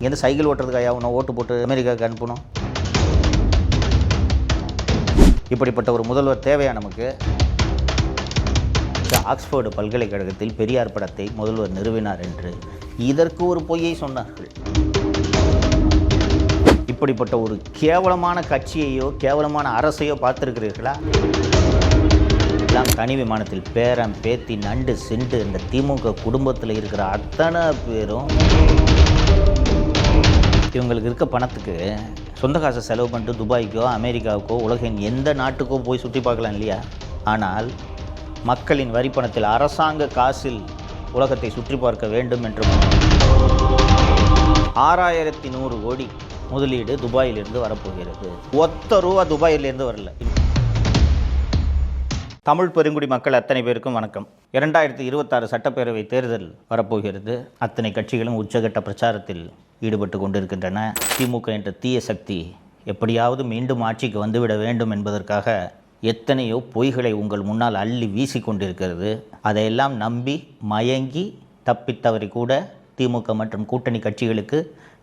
இங்கேருந்து சைக்கிள் ஓட்டுறதுக்காக உன்னை ஓட்டு போட்டு அமெரிக்காவுக்கு அனுப்பணும்? இப்படிப்பட்ட ஒரு முதல்வர் தேவையா நமக்கு? ஆக்ஸ்போர்டு பல்கலைக்கழகத்தில் பெரியார் படத்தை முதல்வர் நிறுவினார் என்று இதற்கு ஒரு பொய்யை சொன்னார்கள். இப்படிப்பட்ட ஒரு கேவலமான கட்சியையோ கேவலமான அரசையோ பார்த்திருக்கிறீர்களா? எல்லாம் தனி விமானத்தில் பேரன் பேத்தி நண்டு சிண்டு இந்த திமுக குடும்பத்தில் இருக்கிற அத்தனை பேரும் இவங்களுக்கு இருக்க பணத்துக்கு சொந்த காசை செலவு பண்ணிட்டு துபாய்க்கோ அமெரிக்காவுக்கோ உலகின் எந்த நாட்டுக்கோ போய் சுற்றி பார்க்கலாம் இல்லையா? ஆனால் மக்களின் வரி பணத்தில் அரசாங்க காசில் உலகத்தை சுற்றி பார்க்க வேண்டும் என்று 6100 கோடி முதலீடு துபாயிலிருந்து வரப்போகிறது. ஒத்த ரூபா துபாயிலிருந்து வரல. தமிழ் பெருங்குடி மக்கள் அத்தனை பேருக்கும் வணக்கம். 2026 சட்டப்பேரவை தேர்தல் வரப்போகிறது. அத்தனை கட்சிகளும் உச்சகட்ட பிரச்சாரத்தில் ஈடுபட்டு கொண்டிருக்கின்றன. திமுக என்ற தீய சக்தி எப்படியாவது மீண்டும் ஆட்சிக்கு வந்துவிட வேண்டும் என்பதற்காக எத்தனையோ பொய்களை உங்கள் முன்னால் அள்ளி வீசி கொண்டிருக்கிறது. அதையெல்லாம் நம்பி மயங்கி தப்பித்தவரை கூட திமுக மற்றும் கூட்டணி கட்சிகளுக்கு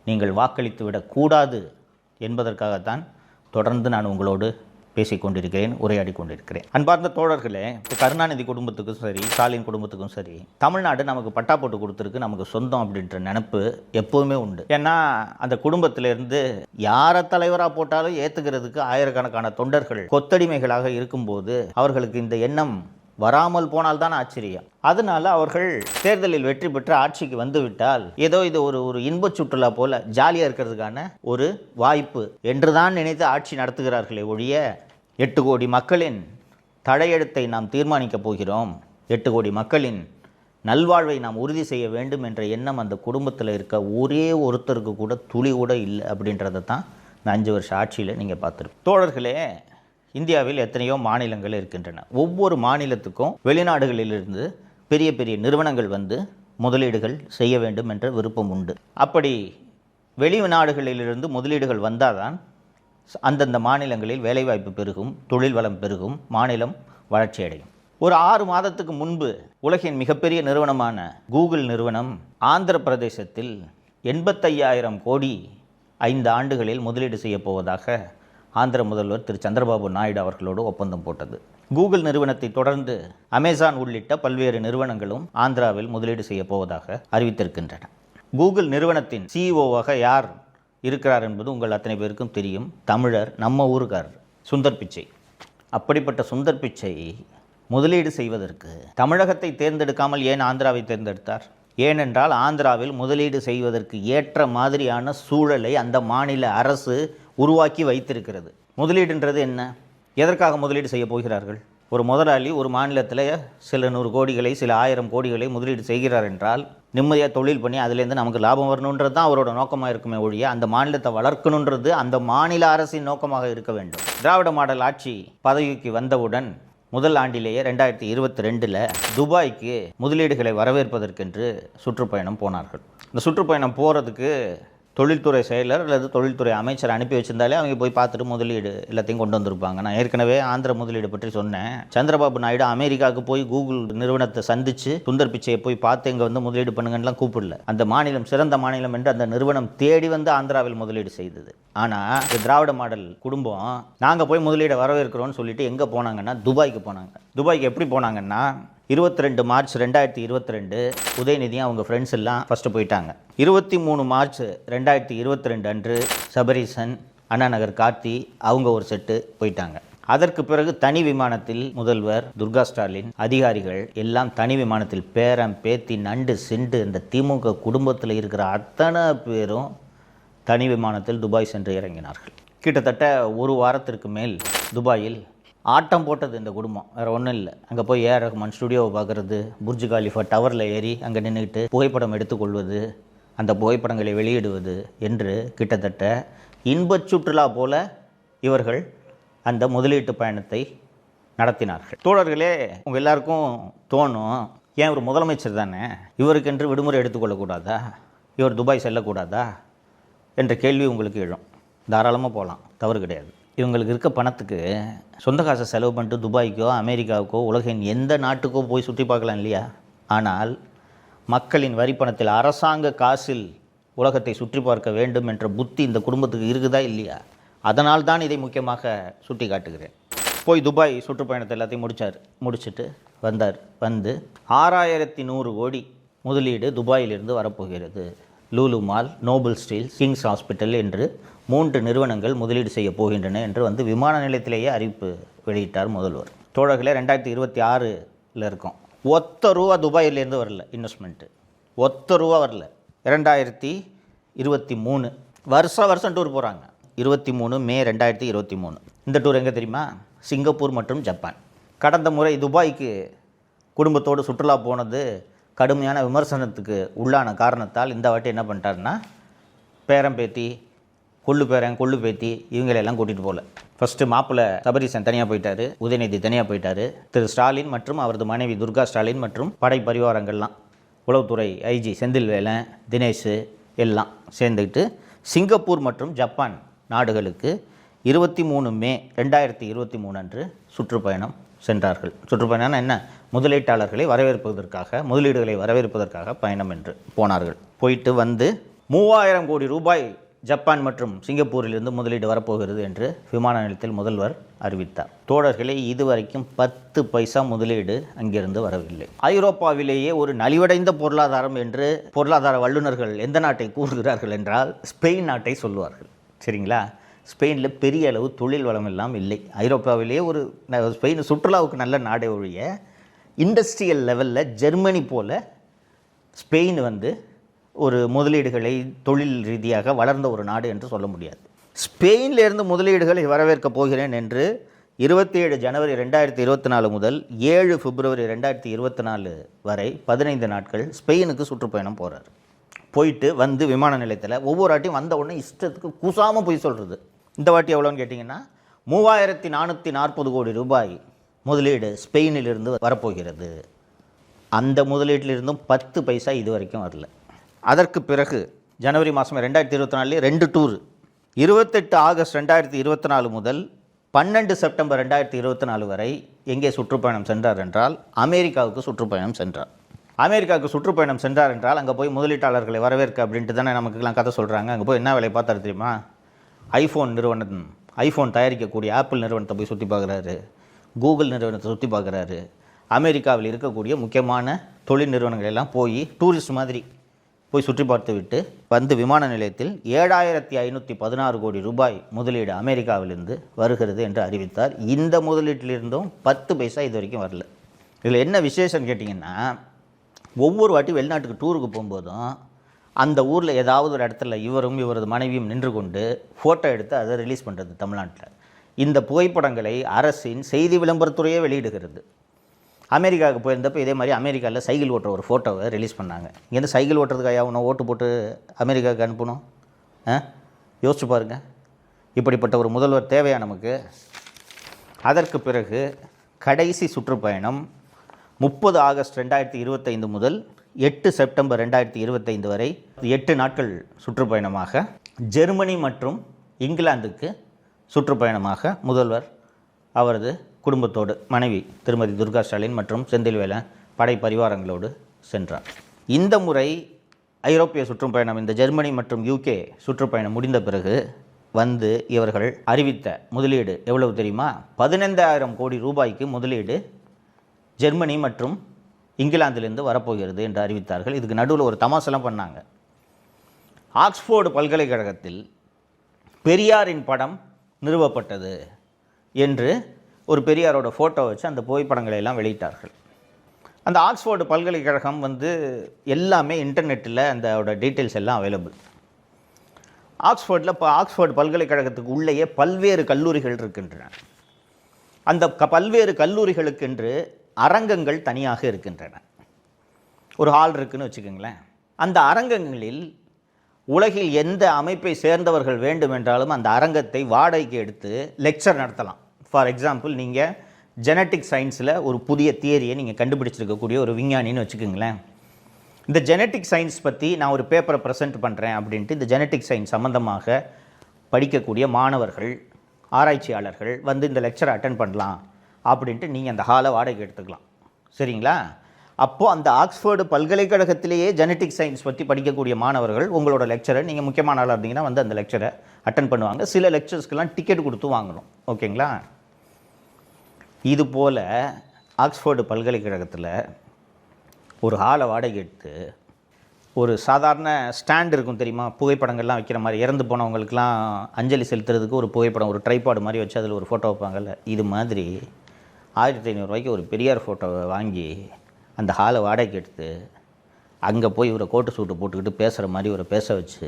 நீங்கள் வாக்களித்து விடக்கூடாது என்பதற்காகத்தான் தொடர்ந்து நான் உங்களோடு பேசிக்கொண்டிருக்கிறேன், உரையாடி கொண்டிருக்கிறேன். அன்பார்ந்த தோழர்களே, கருணாநிதி குடும்பத்துக்கும் சரி, ஸ்டாலின் குடும்பத்துக்கும் சரி, தமிழ்நாடு நமக்கு பட்டா போட்டு கொடுத்துருக்கு, நமக்கு சொந்தம் அப்படின்ற நினைப்பு எப்போதுமே உண்டு. ஏன்னா அந்த குடும்பத்திலிருந்து யாரை தலைவராக போட்டாலும் ஏற்றுக்கிறதுக்கு ஆயிரக்கணக்கான தொண்டர்கள் கொத்தடிமைகளாக இருக்கும்போது அவர்களுக்கு இந்த எண்ணம் வராமல் போனால்தான் ஆச்சரியம். அதனால அவர்கள் தேர்தலில் வெற்றி பெற்று ஆட்சிக்கு வந்துவிட்டால் ஏதோ இது ஒரு இன்பச் சுற்றுலா போல ஜாலியாக இருக்கிறதுக்கான ஒரு வாய்ப்பு என்றுதான் நினைத்து ஆட்சி நடத்துகிறார்களே ஒழிய 8 கோடி மக்களின் தலையெழுத்தை நாம் தீர்மானிக்கப் போகிறோம், 8 கோடி மக்களின் நல்வாழ்வை நாம் உறுதி செய்ய வேண்டும் என்ற எண்ணம் அந்த குடும்பத்தில் இருக்க ஒரே ஒருத்தருக்கு கூட துளி கூட இல்லை அப்படின்றத தான் இந்த 5 வருஷ ஆட்சியில் நீங்கள் பார்த்துருப்போம். தோழர்களே, இந்தியாவில் எத்தனையோ மாநிலங்கள் இருக்கின்றன. ஒவ்வொரு மாநிலத்துக்கும் வெளிநாடுகளிலிருந்து பெரிய பெரிய நிறுவனங்கள் வந்து முதலீடுகள் செய்ய வேண்டும் என்ற விருப்பம் உண்டு. அப்படி வெளிநாடுகளிலிருந்து முதலீடுகள் வந்தால் தான் அந்தந்த மாநிலங்களில் வேலைவாய்ப்பு பெருகும், தொழில் வளம் பெருகும், மாநிலம் வளர்ச்சி அடையும். ஒரு 6 மாதத்துக்கு முன்பு உலகின் மிகப்பெரிய நிறுவனமான கூகுள் நிறுவனம் ஆந்திர பிரதேசத்தில் 85,000 கோடி 5 ஆண்டுகளில் முதலீடு செய்ய போவதாக ஆந்திர முதல்வர் திரு சந்திரபாபு நாயுடு அவர்களோடு ஒப்பந்தம் போட்டது. கூகுள் நிறுவனத்தை தொடர்ந்து அமேசான் உள்ளிட்ட பல்வேறு நிறுவனங்களும் ஆந்திராவில் முதலீடு செய்ய போவதாக அறிவித்திருக்கின்றன. கூகுள் நிறுவனத்தின் சிஇஓவாக யார் இருக்கிறார் என்பது உங்கள் அத்தனை பேருக்கும் தெரியும். தமிழர், நம்ம ஊருக்காரர் சுந்தர் பிச்சை. அப்படிப்பட்ட சுந்தர் பிச்சை முதலீடு செய்வதற்கு தமிழகத்தை தேர்ந்தெடுக்காமல் ஏன் ஆந்திராவை தேர்ந்தெடுத்தார்? ஏனென்றால் ஆந்திராவில் முதலீடு செய்வதற்கு ஏற்ற மாதிரியான சூழலை அந்த மாநில அரசு உருவாக்கி வைத்திருக்கிறது. முதலீடுன்றது என்ன? எதற்காக முதலீடு செய்ய போகிறார்கள்? ஒரு முதலாளி ஒரு மாநிலத்தில் சில 100 கோடிகளை சில 1000 கோடிகளை முதலீடு செய்கிறார் என்றால் நிம்மதியாக தொழில் பண்ணி அதுலேருந்து நமக்கு லாபம் வரணுன்றது தான் அவரோட நோக்கமாக இருக்குமே ஒழிய அந்த மாநிலத்தை வளர்க்கணுன்றது அந்த மாநில அரசின் நோக்கமாக இருக்க வேண்டும். திராவிட மாடல் ஆட்சி பதவிக்கு வந்தவுடன் முதல் ஆண்டிலேயே 2022 துபாய்க்கு முதலீடுகளை வரவேற்பதற்கென்று சுற்றுப்பயணம் போனார்கள். இந்த சுற்றுப்பயணம் போகிறதுக்கு தொழில்துறை செயலர் அல்லது தொழில்துறை அமைச்சர் அனுப்பி வச்சிருந்தாலே அவங்க போய் பார்த்துட்டு முதலீடு எல்லாத்தையும் கொண்டு வந்திருப்பாங்க. நான் ஏற்கனவே ஆந்திர முதலீடு பற்றி சொன்னேன். சந்திரபாபு நாயுடு அமெரிக்காவுக்கு போய் கூகுள் நிறுவனத்தை சந்தித்து சுந்தர் பிச்சையை போய் பார்த்து இங்கே வந்து முதலீடு பண்ணுங்கலாம் கூப்பிடல. அந்த மாநிலம் சிறந்த மாநிலம் என்று அந்த நிறுவனம் தேடி வந்து ஆந்திராவில் முதலீடு செய்தது. ஆனால் இந்த திராவிட மாடல் குடும்பம் நாங்கள் போய் முதலீடை வரவேற்கிறோன்னு சொல்லிட்டு எங்கே போனாங்கன்னா துபாய்க்கு போனாங்க. துபாய்க்கு எப்படி போனாங்கன்னா 22 மார்ச் 2022 உதயநிதியும் அவங்க ஃப்ரெண்ட்ஸ் எல்லாம் ஃபஸ்ட்டு போயிட்டாங்க. 23 மார்ச் 2022 அன்று சபரீசன், அண்ணா நகர் கார்த்தி அவங்க ஒரு செட்டு போயிட்டாங்க. அதற்கு பிறகு தனி விமானத்தில் முதல்வர், துர்கா ஸ்டாலின், அதிகாரிகள் எல்லாம் தனி விமானத்தில் பேரன் பேத்தி நண்டு சிண்டு இந்த திமுக குடும்பத்தில் இருக்கிற அத்தனை பேரும் தனி விமானத்தில் துபாய் சென்று இறங்கினார்கள். கிட்டத்தட்ட ஒரு வாரத்திற்கு மேல் துபாயில் ஆட்டம் போட்டது இந்த குடும்பம். வேறு ஒன்றும் இல்லை. அங்கே போய் ஏஆர் ரஹ்மான் ஸ்டுடியோவை பார்க்குறது, புர்ஜ் காலிஃபா டவரில் ஏறி அங்கே நின்றுக்கிட்டு புகைப்படம் எடுத்துக்கொள்வது, அந்த புகைப்படங்களை வெளியிடுவது என்று கிட்டத்தட்ட இன்பச் சுற்றுலா போல இவர்கள் அந்த முதலீட்டு பயணத்தை நடத்தினார்கள். தோழர்களே, உங்கள் எல்லாருக்கும் தோணும், ஏன் ஒரு முதலமைச்சர் தானே, இவருக்கென்று விடுமுறை எடுத்துக்கொள்ளக்கூடாதா, இவர் துபாய் செல்லக்கூடாதா என்ற கேள்வி உங்களுக்கு எழும். தாராளமாக போகலாம், தவறு கிடையாது. இவங்களுக்கு இருக்க பணத்துக்கு சொந்த காசை செலவு பண்ணிட்டு துபாய்க்கோ அமெரிக்காவுக்கோ உலகின் எந்த நாட்டுக்கோ போய் சுற்றி பார்க்கலாம் இல்லையா? ஆனால் மக்களின் வரி பணத்தில் அரசாங்க காசில் உலகத்தை சுற்றி பார்க்க வேண்டும் என்ற புத்தி இந்த குடும்பத்துக்கு இருக்குதா இல்லையா? அதனால் தான் இதை முக்கியமாக சுட்டி காட்டுகிறேன். போய் துபாய் சுற்றுப்பயணத்தை எல்லாத்தையும் முடிச்சுட்டு வந்தார். வந்து 6100 கோடி முதலீடு துபாயிலிருந்து வரப்போகிறது. Lulu mall, Nobel steel, Kings hospital என்று 3 நிறுவனங்கள் முதலீடு செய்ய போகின்றன என்று வந்து விமான நிலையத்திலேயே அறிவிப்பு வெளியிட்டார் முதல்வர். தோழர்களே, 2026 இருக்கோம். ஒத்த ரூபா துபாயிலேருந்து வரல இன்வெஸ்ட்மெண்ட்டு, ஒத்த ரூபா வரல. 2023 வருஷம் டூர் போகிறாங்க. 23 மே 2023 இந்த டூர் எங்கே தெரியுமா? சிங்கப்பூர் மற்றும் ஜப்பான். கடந்த முறை துபாய்க்கு குடும்பத்தோடு சுற்றுலா போனது கடுமையான விமர்சனத்துக்கு உள்ளான காரணத்தால் இந்த வாட்டி என்ன பண்ணிட்டாருன்னா, பேரம்பேத்தி, கொள்ளு பேத்தி இவங்களெல்லாம் கூட்டிகிட்டு போகல. ஃபஸ்ட்டு மாப்பிள்ளை சபரீசன் தனியாக போயிட்டார், உதயநிதி தனியாக போயிட்டார். திரு ஸ்டாலின் மற்றும் அவரது மனைவி துர்கா ஸ்டாலின் மற்றும் படை பரிவாரங்கள்லாம், உளவுத்துறை ஐஜி செந்தில்வேலன், தினேஷ் எல்லாம் சேர்ந்துக்கிட்டு சிங்கப்பூர் மற்றும் ஜப்பான் நாடுகளுக்கு 23 மே 2023 அன்று சுற்றுப்பயணம் சென்றார்கள். சுற்றுப்பயணம் என்ன? முதலீட்டாளர்களை வரவேற்பதற்காக, முதலீடுகளை வரவேற்பதற்காக பயணம் என்று போனார்கள். போயிட்டு வந்து 3000 கோடி ரூபாய் ஜப்பான் மற்றும் சிங்கப்பூரிலிருந்து முதலீடு வரப்போகிறது என்று விமான நிலையத்தில் முதல்வர் அறிவித்தார். தோழர்களே, இதுவரைக்கும் 10 பைசா முதலீடு அங்கிருந்து வரவில்லை. ஐரோப்பாவிலேயே ஒரு நலிவடைந்த பொருளாதாரம் என்று பொருளாதார வல்லுநர்கள் எந்த நாட்டை கூறுகிறார்கள் என்றால் ஸ்பெயின் நாட்டை சொல்லுவார்கள். சரிங்களா? ஸ்பெயினில் பெரிய அளவு தொழில் வளம் எல்லாம் இல்லை. ஐரோப்பாவிலேயே ஒரு ஸ்பெயின் சுற்றுலாவுக்கு நல்ல நாடே ஒழிய இண்டஸ்ட்ரியல் லெவலில் ஜெர்மனி போல் ஸ்பெயின் வந்து ஒரு முதலீடுகளை தொழில் ரீதியாக வளர்ந்த ஒரு நாடு என்று சொல்ல முடியாது. ஸ்பெயினிலிருந்து முதலீடுகளை வரவேற்கப் போகிறேன் என்று 27 ஜனவரி 2024 முதல் 7 பிப்ரவரி 2024 வரை 15 நாட்கள் ஸ்பெயினுக்கு சுற்றுப்பயணம் போகிறார். போயிட்டு வந்து விமான நிலையத்தில் ஒவ்வொரு வாட்டியும் வந்த உடனே இஷ்டத்துக்கு கூசாமல் போய் சொல்கிறது. இந்த வாட்டி எவ்வளோன்னு கேட்டிங்கன்னா 3440 கோடி ரூபாய் முதலீடு ஸ்பெயினிலிருந்து வரப்போகிறது. அந்த முதலீட்டிலிருந்தும் 10 பைசா இது வரைக்கும் வரல. அதற்கு பிறகு ஜனவரி மாதம் 2024 2 டூர், 28 ஆகஸ்ட் 2024 முதல் 12 செப்டம்பர் 2024 வரை எங்கே சுற்றுப்பயணம் சென்றார் என்றால் அமெரிக்காவுக்கு சுற்றுப்பயணம் சென்றார். அமெரிக்காவுக்கு சுற்றுப்பயணம் சென்றார் என்றால் அங்கே போய் முதலீட்டாளர்களை வரவேற்க அப்படின்ட்டு தானே நமக்குலாம் கதை சொல்கிறாங்க. அங்கே போய் என்ன வேலை பார்த்தாரு தெரியுமா? ஐஃபோன் தயாரிக்கக்கூடிய ஆப்பிள் நிறுவனத்தை போய் சுற்றி பார்க்குறாரு, கூகுள் நிறுவனத்தை சுற்றி பார்க்குறாரு. அமெரிக்காவில் இருக்கக்கூடிய முக்கியமான தொழில் நிறுவனங்கள் எல்லாம் போய் டூரிஸ்ட் மாதிரி போய் சுற்றி பார்த்து விட்டு வந்து விமான நிலையத்தில் 7516 கோடி ரூபாய் முதலீடு அமெரிக்காவிலிருந்து வருகிறது என்று அறிவித்தார். இந்த முதலீட்டிலிருந்தும் 10 பைசா இது வரைக்கும் வரல. இதில் என்ன விசேஷம் கேட்டிங்கன்னா, ஒவ்வொரு வாட்டி வெளிநாட்டுக்கு டூருக்கு போகும்போதும் அந்த ஊரில் ஏதாவது ஒரு இடத்துல இவரும் இவரது மனைவியும் நின்று கொண்டு ஃபோட்டோ எடுத்து அதை ரிலீஸ் பண்ணுறது. தமிழ்நாட்டில் இந்த புகைப்படங்களை அரசின் செய்தி விளம்பரத்துறையே வெளியிடுகிறது. அமெரிக்காவுக்கு போயிருந்தப்போ இதே மாதிரி அமெரிக்காவில் சைக்கிள் ஓட்டுற ஒரு ஃபோட்டோவை ரிலீஸ் பண்ணாங்க. இங்கேருந்து சைக்கிள் ஓட்டுறதுக்கு ஆகணும் ஓட்டு போட்டு அமெரிக்காவுக்கு அனுப்பணும்? யோசிச்சு பாருங்கள். இப்படிப்பட்ட ஒரு முதல்வர் தேவையா நமக்கு? அதற்கு பிறகு கடைசி சுற்றுப்பயணம் 30 ஆகஸ்ட் 2025 முதல் 8 செப்டம்பர் 2025 வரை 8 நாட்கள் சுற்றுப்பயணமாக ஜெர்மனி மற்றும் இங்கிலாந்துக்கு சுற்றுப்பயணமாக முதல்வர் அவரது குடும்பத்தோடு மனைவி திருமதி துர்கா ஸ்டாலின் மற்றும் செந்தில்வேலன் படை பரிவாரங்களோடு சென்றார். இந்த முறை ஐரோப்பிய சுற்றுப்பயணம், இந்த ஜெர்மனி மற்றும் UK சுற்றுப்பயணம் முடிந்த பிறகு வந்து இவர்கள் அறிவித்த முதலீடு எவ்வளவு தெரியுமா? 15000 கோடி ரூபாய்க்கு முதலீடு ஜெர்மனி மற்றும் இங்கிலாந்திலிருந்து வரப்போகிறது என்று அறிவித்தார்கள். இதுக்கு நடுவில் ஒரு தமாசெல்லாம் பண்ணாங்க. ஆக்ஸ்போர்டு பல்கலைக்கழகத்தில் பெரியாரின் படம் நிறுவப்பட்டது என்று ஒரு பெரியாரோட ஃபோட்டோ வச்சு அந்த புகைப்படங்களை எல்லாம் வெளியிட்டார்கள். அந்த ஆக்ஸ்போர்டு பல்கலைக்கழகம் வந்து எல்லாமே இன்டர்நெட்டில் அதோட டீட்டெயில்ஸ் எல்லாம் அவைலபிள். ஆக்ஸ்போர்டு பல்கலைக்கழகத்துக்கு உள்ளேயே பல்வேறு கல்லூரிகள் இருக்கின்றன. அந்த பல்வேறு கல்லூரிகளுக்கென்று அரங்கங்கள் தனியாக இருக்கின்றன. ஒரு ஹால் இருக்குதுன்னு வச்சுக்கோங்களேன். அந்த அரங்கங்களில் உலகில் எந்த அமைப்பை சேர்ந்தவர்கள் வேண்டுமென்றாலும் அந்த அரங்கத்தை வாடகைக்கு எடுத்து லெக்சர் நடத்தலாம். ஃபார் எக்ஸாம்பிள், நீங்கள் ஜெனட்டிக் சயின்ஸில் ஒரு புதிய தியரியை நீங்கள் கண்டுபிடிச்சிருக்கக்கூடிய ஒரு விஞ்ஞானின்னு வச்சுக்கோங்களேன். இந்த ஜெனட்டிக் சயின்ஸ் பற்றி நான் ஒரு பேப்பரை ப்ரெசென்ட் பண்ணுறேன் அப்படின்ட்டு இந்த ஜெனட்டிக் சயின்ஸ் சம்மந்தமாக படிக்கக்கூடிய மாணவர்கள், ஆராய்ச்சியாளர்கள் வந்து இந்த லெக்சரை அட்டென்ட் பண்ணலாம் அப்படின்ட்டு நீங்கள் அந்த ஹாலை வாடகைக்கு எடுத்துக்கலாம். சரிங்களா? அப்போது அந்த ஆக்ஸ்ஃபோர்டு பல்கலைக்கழகத்திலேயே ஜெனட்டிக் சயின்ஸ் பற்றி படிக்கக்கூடிய மாணவர்கள் உங்களோட லெக்சரை, நீங்கள் முக்கியமான ஆளாக இருந்தீங்கன்னா வந்து அந்த லெக்சரை அட்டன் பண்ணுவாங்க. சில லெக்சர்ஸ்க்கெல்லாம் டிக்கெட் கொடுத்து வாங்கணும். ஓகேங்களா? இது போல் ஆக்ஸ்ஃபோர்டு பல்கலைக்கழகத்தில் ஒரு ஹாலை வாடகை எடுத்து ஒரு சாதாரண ஸ்டாண்ட் இருக்கும் தெரியுமா, புகைப்படங்கள்லாம் வைக்கிற மாதிரி, இறந்து போனவங்களுக்கெல்லாம் அஞ்சலி செலுத்துறதுக்கு ஒரு புகைப்படம், ஒரு ட்ரைபாடு மாதிரி வச்சு அதில் ஒரு ஃபோட்டோ வைப்பாங்கல்ல, இது மாதிரி 1500 ரூபாய்க்கு ஒரு பெரியார் ஃபோட்டோவை வாங்கி அந்த ஹாலை வாடகைக்கு எடுத்து அங்கே போய் ஒரு கோட்டு சூட்டு போட்டுக்கிட்டு பேசுகிற மாதிரி ஒரு பேச வச்சு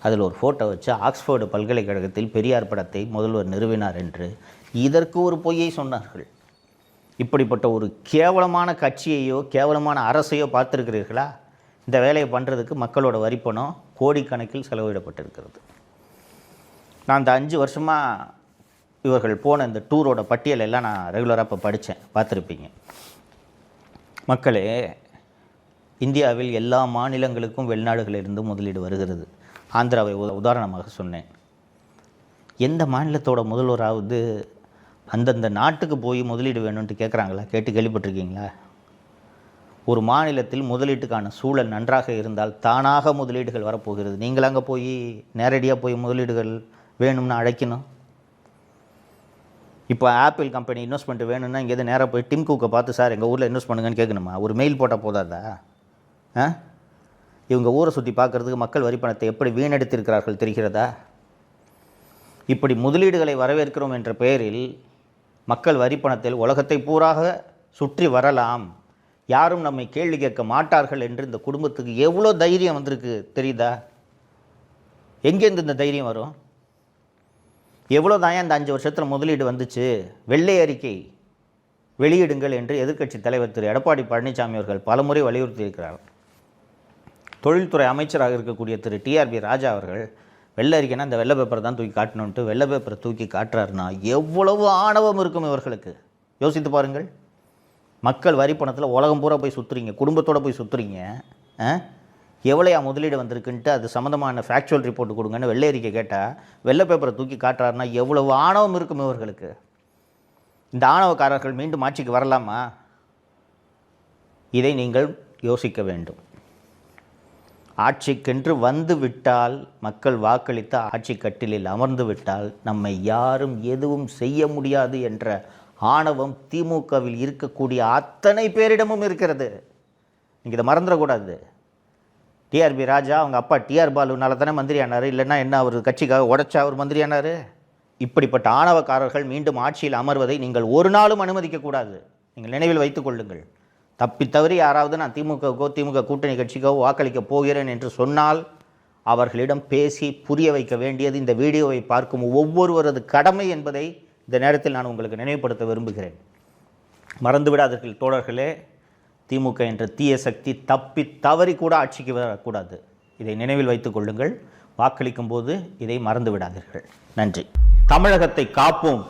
அதில் ஒரு ஃபோட்டோ வச்சு ஆக்ஸ்ஃபோர்டு பல்கலைக்கழகத்தில் பெரியார் படத்தை முதல்வர் நிறுவினார் என்று இதற்கு ஒரு பொய்யை சொன்னார்கள். இப்படிப்பட்ட ஒரு கேவலமான கட்சியையோ கேவலமான அரசையோ பார்த்துருக்கிறீர்களா? இந்த வேலையை பண்ணுறதுக்கு மக்களோட வரிப்பணம் கோடிக்கணக்கில் செலவிடப்பட்டிருக்கிறது. நான் இந்த 5 வருஷமாக இவர்கள் போன இந்த டூரோட பட்டியல் எல்லாம் நான் ரெகுலராக இப்போ படித்தேன், பார்த்துருப்பீங்க. மக்களே, இந்தியாவில் எல்லா மாநிலங்களுக்கும் வெளிநாடுகளிலிருந்து முதலீடு வருகிறது. ஆந்திராவை உதாரணமாக சொன்னேன். எந்த மாநிலத்தோட முதல்வராவது அந்தந்த நாட்டுக்கு போய் முதலீடு வேணும்ன்ட்டு கேட்குறாங்களா? கேள்விப்பட்டிருக்கீங்களா? ஒரு மாநிலத்தில் முதலீட்டுக்கான சூழல் நன்றாக இருந்தால் தானாக முதலீடுகள் வரப்போகிறது. நீங்கள் அங்கே போய் நேரடியாக போய் முதலீடுகள் வேணும்னு அழைக்கணும். இப்போ ஆப்பிள் கம்பெனி இன்வெஸ்ட்மெண்ட் வேணும்னா இங்கேருந்து நேராக போய் டிம் குக்கை பார்த்து, சார் எங்கள் ஊரில் இன்வெஸ்ட் பண்ணுங்கன்னு கேட்கணுமா? ஒரு மெயில் போட்டால் போதாதா? இவங்க ஊரை சுற்றி பார்க்குறதுக்கு மக்கள் வரி பணத்தை எப்படி வீணெடுத்திருக்கிறார்கள் தெரிகிறதா? இப்படி முதலீடுகளை வரவேற்கிறோம் என்ற பெயரில் மக்கள் வரி பணத்தில் உலகத்தை பூராக சுற்றி வரலாம், யாரும் நம்மை கேள்வி கேட்க மாட்டார்கள் என்று இந்த குடும்பத்துக்கு எவ்வளோ தைரியம் வந்திருக்கு தெரியுதா? எங்கேருந்து இந்த தைரியம் வரும்? எவ்வளோ தான் இந்த 5 வருஷத்தில் முதலீடு வந்துச்சு? வெள்ளை அறிக்கை வெளியிடுங்கள் என்று எதிர்க்கட்சி தலைவர் திரு எடப்பாடி பழனிசாமி அவர்கள் பலமுறை வலியுறுத்தியிருக்கிறார். தொழில்துறை அமைச்சராக இருக்கக்கூடிய திரு டிஆர்பி ராஜா அவர்கள் வெள்ளை அறிக்கைனா இந்த வெள்ளை பேப்பரை தான் தூக்கி காட்டணுன்ட்டு வெள்ளை பேப்பரை தூக்கி காட்டுறாருன்னா எவ்வளவு ஆணவம் இருக்கும் இவர்களுக்கு? யோசித்து பாருங்கள். மக்கள் வரி பணத்தில் உலகம் பூரா போய் சுற்றுறீங்க, குடும்பத்தோடு போய் சுற்றுறீங்க. எவ்வளையா முதலீடு வந்திருக்குன்ட்டு அது சம்மந்தமான ஃபேக்சுவல் ரிப்போர்ட் கொடுங்கன்னு வெள்ளை அறிக்கை கேட்டால் வெள்ளை பேப்பரை தூக்கி காட்டுறாருன்னா எவ்வளவு ஆணவம் இருக்கும் இவர்களுக்கு? இந்த ஆணவக்காரர்கள் மீண்டும் ஆட்சிக்கு வரலாமா? இதை நீங்கள் யோசிக்க வேண்டும். ஆட்சிக்கென்று வந்து விட்டால், மக்கள் வாக்களித்த ஆட்சி கட்டிலில் அமர்ந்து விட்டால் நம்மை யாரும் எதுவும் செய்ய முடியாது என்ற ஆணவம் திமுகவில் இருக்கக்கூடிய அத்தனை பேரிடமும் இருக்கிறது. நீங்கள் இதை மறந்துடக்கூடாது. டிஆர்பி ராஜா அவங்க அப்பா டிஆர் பாலுனால தானே மந்திரி ஆனார், இல்லைன்னா என்ன அவர் கட்சிக்காக உடைச்சா அவர் மந்திரி ஆனார்? இப்படிப்பட்ட ஆணவக்காரர்கள் மீண்டும் ஆட்சியில் அமர்வதை நீங்கள் ஒரு நாளும் அனுமதிக்கக்கூடாது. நீங்கள் நினைவில் வைத்துக் கொள்ளுங்கள். தப்பி தவறி யாராவது நான் திமுகவுக்கோ திமுக கூட்டணி கட்சிக்கோ வாக்களிக்கப் போகிறேன் என்று சொன்னால் அவர்களிடம் பேசி புரிய வைக்க வேண்டியது இந்த வீடியோவை பார்க்கும் ஒவ்வொருவரது கடமை என்பதை இந்த நேரத்தில் நான் உங்களுக்கு நினைவுபடுத்த விரும்புகிறேன். மறந்துவிடாதீர்கள் தோழர்களே, திமுக என்ற தீய சக்தி தப்பி தவறி கூட ஆட்சிக்கு வரக்கூடாது. இதை நினைவில் வைத்துக் கொள்ளுங்கள். வாக்களிக்கும் போது இதை மறந்து விடாதீர்கள். நன்றி. தமிழகத்தை காப்போம்.